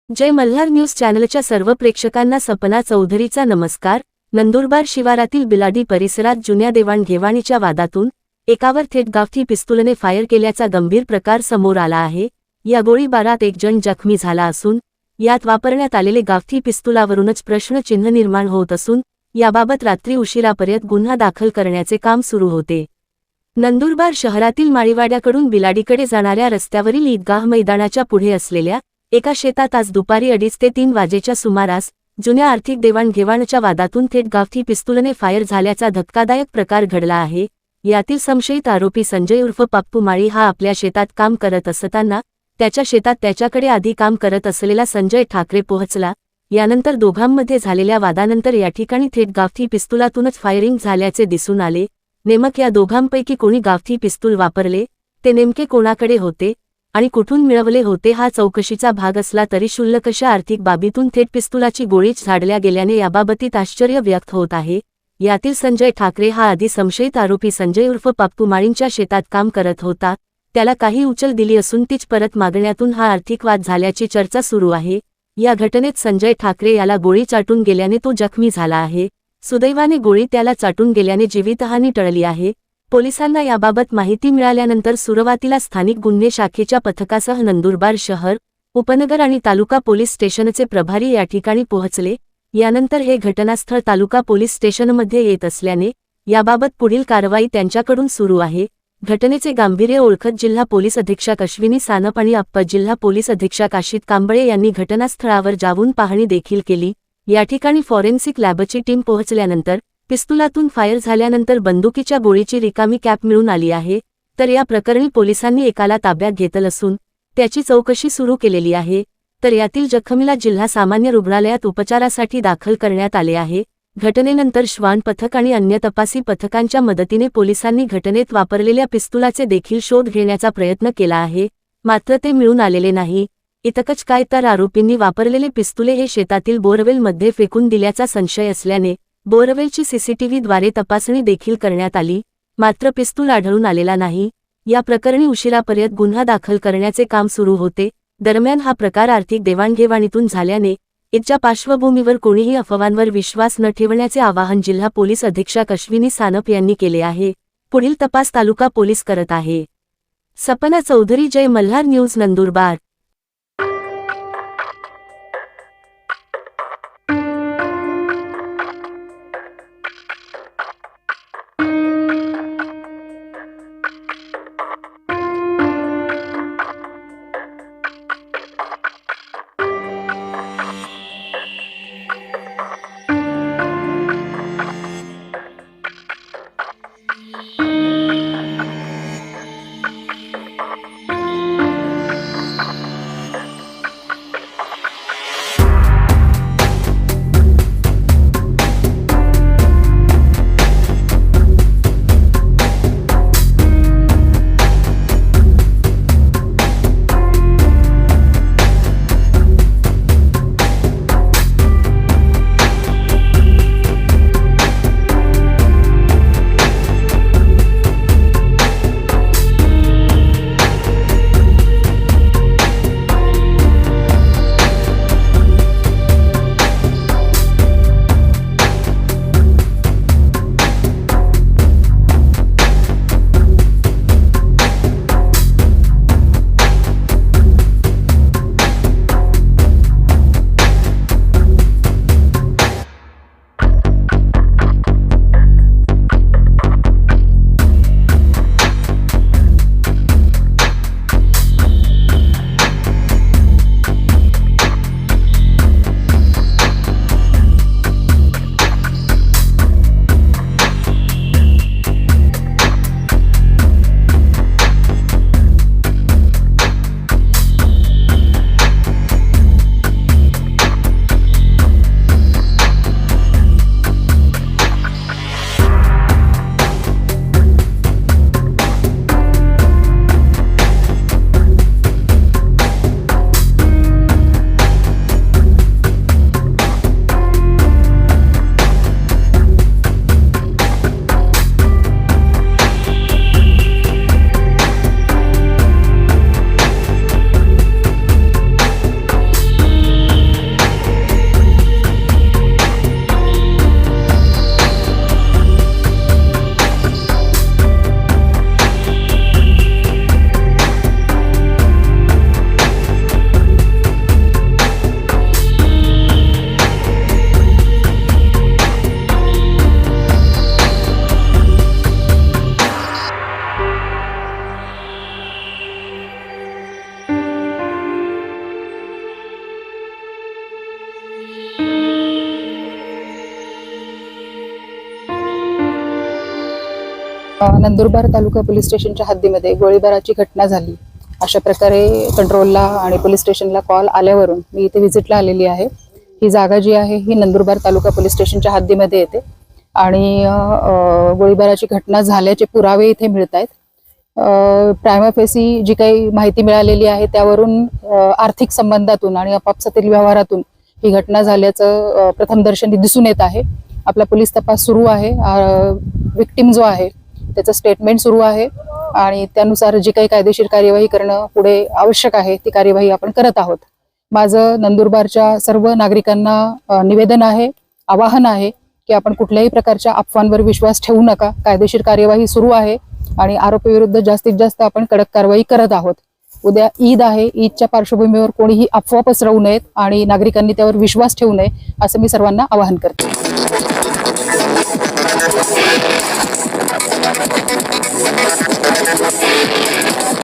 जय Malhar news चॅनलच्या सर्व प्रेक्षकांना सपना चौधरीचा नमस्कार। नंदुरबार शिवारातील बिलाडी परिसरात जुन्या देवाणघेवाणीच्या वादातून एकावर थेट गावठी पिस्तूलने फायर केल्याचा गंभीर प्रकार समोर आला आहे। या गोळीबारात एक जण जखमी झाला असून यात वापरण्यात आलेले गावठी पिस्तुलावरूनच प्रश्नचिन्ह निर्माण होत असून याबाबत रात्री उशिरापर्यंत गुन्हा दाखल करण्याचे काम सुरू होते। नंदुरबार शहरातील माळीवाड्याकडून बिलाडीकडे जाणाऱ्या रस्त्यावरील ईदगाह मैदानाच्या पुढे असलेल्या एका शेतात आज दुपारी 2:30 ते 3 वाजेच्या सुमारास जुन्या आर्थिक देवाणघेवाणीच्या वादातून थेट गावठी पिस्तूलने फायर झाल्याचा धक्कादायक प्रकार घडला आहे। यातील संशयित आरोपी संजय उर्फ पप्पू माळी हा आपल्या शेतात काम करत असताना त्याच्या शेतात त्याच्याकडे आधी काम करत असलेला संजय ठाकरे पोहोचला। यानंतर दोघांमध्ये झालेल्या वादानंतर या ठिकाणी थेट गावठी पिस्तुलातूनच फायरिंग झाल्याचे दिसून आले। नेमक या दोघांपैकी कोणी गावठी पिस्तूल वापरले, ते नेमके कोणाकडे होते आणि कुठून मिळवले होते हा चौकशीचा भाग असला तरी क्षुल्लक अशा आर्थिक बाबीतून थेट पिस्तुलाची गोळीच झाडल्या गेल्याने याबाबतीत आश्चर्य व्यक्त होत आहे। यातील संजय ठाकरे हा आधी संशयित आरोपी संजय उर्फ पप्पू माळींच्या शेतात काम करत होता। त्याला काही उचल दिली असून तीच परत मागण्यातून हा आर्थिक वाद झाल्याची चर्चा सुरू आहे। या घटनेत संजय ठाकरे याला गोळी चाटून गेल्याने तो जखमी झाला आहे। सुदैवाने गोळी त्याला चाटून गेल्याने जीवितहानी टळली आहे। पोलिसांना याबाबत माहिती मिळाल्यानंतर सुरुवातीला स्थानिक गुन्हे शाखेच्या पथकासह नंदुरबार शहर, उपनगर आणि तालुका पोलीस स्टेशनचे प्रभारी या ठिकाणी पोहोचले। यानंतर हे घटनास्थळ तालुका पोलीस स्टेशनमध्ये येत असल्याने याबाबत पुढील कारवाई त्यांच्याकडून सुरू आहे। घटनेचे गांभीर्य ओळखत जिल्हा पोलीस अधीक्षक अश्विनी सानप आणि अप्पर जिल्हा पोलीस अधीक्षक आशित कांबळे यांनी घटनास्थळावर जाऊन पाहणी देखील केली। या ठिकाणी फॉरेन्सिक लॅबची टीम पोहोचल्यानंतर पिस्तुलातून फायर झाल्यानंतर बंदुकीच्या गोळीची रिकामी कॅप मिळून आली आहे। तर या प्रकरणी पोलिसांनी एकाला ताब्यात घेतलं असून त्याची चौकशी सुरू केलेली आहे। तर यातील जखमीला जिल्हा सामान्य रुग्णालयात उपचारासाठी दाखल करण्यात आले आहे। घटनेनंतर श्वान पथक आणि अन्य तपासी पथकांच्या मदतीने पोलिसांनी घटनेत वापरलेल्या पिस्तुलाचे देखील शोध घेण्याचा प्रयत्न केला आहे, मात्र ते मिळून आलेले नाही। इतकंच काय तर आरोपींनी वापरलेले पिस्तुले हे शेतातील बोरवेलमध्ये फेकून दिल्याचा संशय असल्याने बोरवेलची सीसीटीव्हीद्वारे तपासणी देखील करण्यात आली, मात्र पिस्तूल आढळून आलेला नाही। या प्रकरणी उशिरापर्यंत गुन्हा दाखल करण्याचे काम सुरू होते। दरम्यान हा प्रकार आर्थिक देवाणघेवाणीतून झाल्याने याच्या पार्श्वभूमीवर कोणीही अफवांवर विश्वास न ठेवण्याचे आवाहन जिल्हा पोलीस अधीक्षक अश्विनी सानप यांनी केले आहे। पुढील तपास तालुका पोलीस करत आहे। सपना चौधरी, जय मल्हार न्यूज, नंदुरबार। नंदुरबार तालुका पोलीस स्टेशनच्या हद्दीमध्ये गोळीबाराची घटना झाली अशा प्रकारे कंट्रोलला आणि पोलीस स्टेशनला कॉल आल्यावरून मी इथे व्हिजिटला आलेली आहे. ही जागा जी आहे ही नंदुरबार तालुका पोलीस स्टेशनच्या हद्दीमध्ये येते आणि गोळीबाराची घटना झाल्याचे पुरावे इथे मिळत आहेत. प्रायमा फेसी जी काही माहिती मिळालेली आहे त्यावरून आर्थिक संबंधातून आणि आपापसातील व्यवहारातून ही घटना झाल्याचं प्रथमदर्शनी दिसून येत आहे. आपला पोलीस तपास सुरू आहे. विक्टिम जो आहे त्याचं स्टेटमेंट सुरू आहे आणि त्यानुसार जी काही कायदेशीर कार्यवाही करणं पुढे आवश्यक आहे ती कार्यवाही आपण करत आहोत. माझं नंदुरबारच्या सर्व नागरिकांना निवेदन आहे, आवाहन आहे की आपण कुठल्याही प्रकारच्या अफवांवर विश्वास ठेवू नका. कायदेशीर कार्यवाही सुरू आहे आणि आरोपीविरुद्ध जास्तीत जास्त आपण कडक कारवाई करत आहोत. उद्या ईद आहे. ईदच्या पार्श्वभूमीवर कोणीही अफवा पसरवू नयेत आणि नागरिकांनी त्यावर विश्वास ठेवू नये असं मी सर्वांना आवाहन करते.